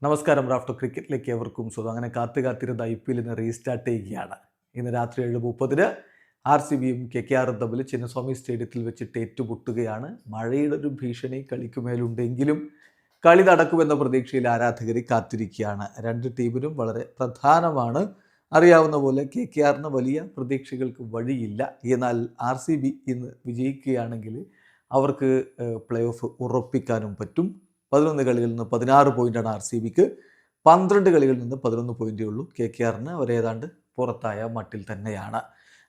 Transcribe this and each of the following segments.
നമസ്കാരം. റാഫ്റ്റോ ക്രിക്കറ്റിലേക്ക് എവർക്കും സ്വാഗതം. അങ്ങനെ കാത്തിരുന്ന IPL ഇന്ന് റീസ്റ്റാർട്ട് ചെയ്യുകയാണ്. ഇന്ന് രാത്രി 7:30 RCBയും KKRും തമ്മിൽ ചിന്നസ്വാമി സ്റ്റേഡിയത്തിൽ വെച്ചിട്ട് ഏറ്റുമുട്ടുകയാണ്. മഴയുടെ ഒരു ഭീഷണി കളിക്കുമേലുണ്ടെങ്കിലും കളി നടക്കുമെന്ന പ്രതീക്ഷയിൽ ആരാധകർ കാത്തിരിക്കുകയാണ്. രണ്ട് ടീമിനും വളരെ പ്രധാനമാണ്. അറിയാവുന്ന പോലെ KKRന് വലിയ പ്രതീക്ഷകൾക്ക് വഴിയില്ല. എന്നാൽ RCB ഇന്ന് വിജയിക്കുകയാണെങ്കിൽ അവർക്ക് പ്ലേ ഓഫ് ഉറപ്പിക്കാനും പറ്റും. 11 കളികളിൽ നിന്ന് 16 പോയിൻ്റാണ് RCBക്ക്, 12 കളികളിൽ നിന്ന് 11 പോയിൻ്റേ ഉള്ളൂ KKRന്. അവരേതാണ്ട് പുറത്തായ മട്ടിൽ തന്നെയാണ്.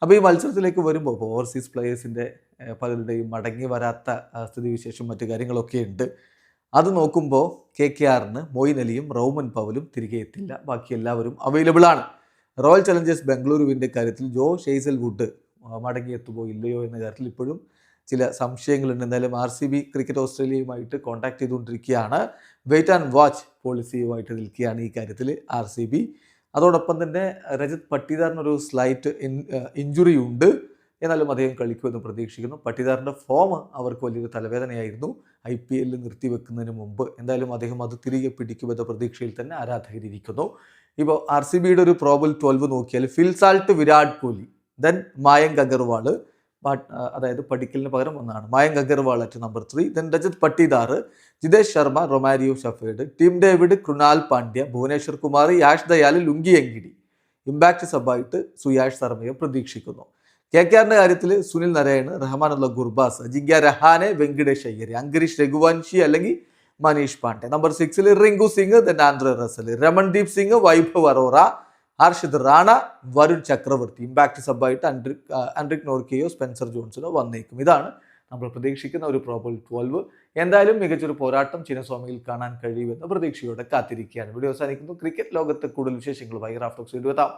അപ്പോൾ ഈ മത്സരത്തിലേക്ക് വരുമ്പോൾ ഓവർസീസ് പ്ലെയേഴ്സിൻ്റെ പലരുടെയും മടങ്ങി വരാത്ത സ്ഥിതിവിശേഷം മറ്റു കാര്യങ്ങളൊക്കെ ഉണ്ട്. അത് നോക്കുമ്പോൾ KKRന് മൊയിൻ അലിയും റൗമൻ പവലും തിരികെ എത്തില്ല. ബാക്കി എല്ലാവരും അവൈലബിൾ ആണ്. റോയൽ ചലഞ്ചേഴ്സ് ബംഗളൂരുവിൻ്റെ കാര്യത്തിൽ ജോ ഷെയ്സൽവുഡ് മടങ്ങിയെത്തുമോ ഇല്ലയോ എന്ന കാര്യത്തിൽ ഇപ്പോഴും ചില സംശയങ്ങളുണ്ട്. എന്തായാലും RCB ക്രിക്കറ്റ് ഓസ്ട്രേലിയയുമായിട്ട് കോൺടാക്ട് ചെയ്തുകൊണ്ടിരിക്കുകയാണ്. വെയിറ്റ് ആൻഡ് വാച്ച് പോളിസിയുമായിട്ട് നിൽക്കുകയാണ് ഈ കാര്യത്തിൽ RCB. അതോടൊപ്പം തന്നെ രജത് പട്ടിദാറിനൊരു സ്ലൈറ്റ് ഇഞ്ചുറി ഉണ്ട്. എന്നാലും അദ്ദേഹം കളിക്കുമെന്ന് പ്രതീക്ഷിക്കുന്നു. പട്ടിദാറിൻ്റെ ഫോം അവർക്ക് വലിയൊരു തലവേദനയായിരുന്നു IPL നിർത്തിവെക്കുന്നതിന് മുമ്പ്. എന്തായാലും അദ്ദേഹം അത് തിരികെ പിടിക്കുമെന്ന പ്രതീക്ഷയിൽ തന്നെ ആരാധകരിയിരിക്കുന്നു. ഇപ്പോൾ RCBയുടെ ഒരു പ്രോബൽ 12 നോക്കിയാൽ Phil Salt, Virat Kohli, then Mayank Agarwal, അതായത് പടിക്കലിന് പകരം ഒന്നാണ് Mayank Agarwal at number 3, then Rajat Patidar, Jitesh Sharma, Romario Shepherd, Tim David, Krunal Pandya, Bhuvneshwar Kumar, Yash Dayal, Lungi Ngidi. Impact സബായിട്ട് സുയാഷ് ശർമ്മയെ പ്രതീക്ഷിക്കുന്നു. KKRന്റെ കാര്യത്തിൽ സുനിൽ നരയൻ, റഹ്മാനുള്ള ഗുർബാസ്, അജിങ്ക്യ രഹാനെ, വെങ്കിടേഷ് അയ്യർ, അങ്കരീഷ് രഘുവൻഷി അല്ലെങ്കിൽ Manish Pandey. Number 6 Rinku Singh, then Andre Russell, Ramandeep Singh, Vaibhav Arora, Harshit Rana, Varun Chakravarthy. Impact സബായിട്ട് ആൻഡ്രിക് നോർക്കിയോ, സ്പെൻസർ ജോൺസണോ വന്നേക്കും. ഇതാണ് നമ്മൾ പ്രതീക്ഷിക്കുന്ന ഒരു പ്രോബൽ 12. എന്തായാലും മികച്ചൊരു പോരാട്ടം ചിന്നസ്വാമിയിൽ കാണാൻ കഴിയുമെന്ന പ്രതീക്ഷയോടെ കാത്തിരിക്കുകയാണ്. വീഡിയോ അവസാനിക്കുന്നു. ക്രിക്കറ്റ് ലോകത്ത് കൂടുതൽ വിശേഷങ്ങളുമായി റാഫ്റ്റോക്സ് എത്താം.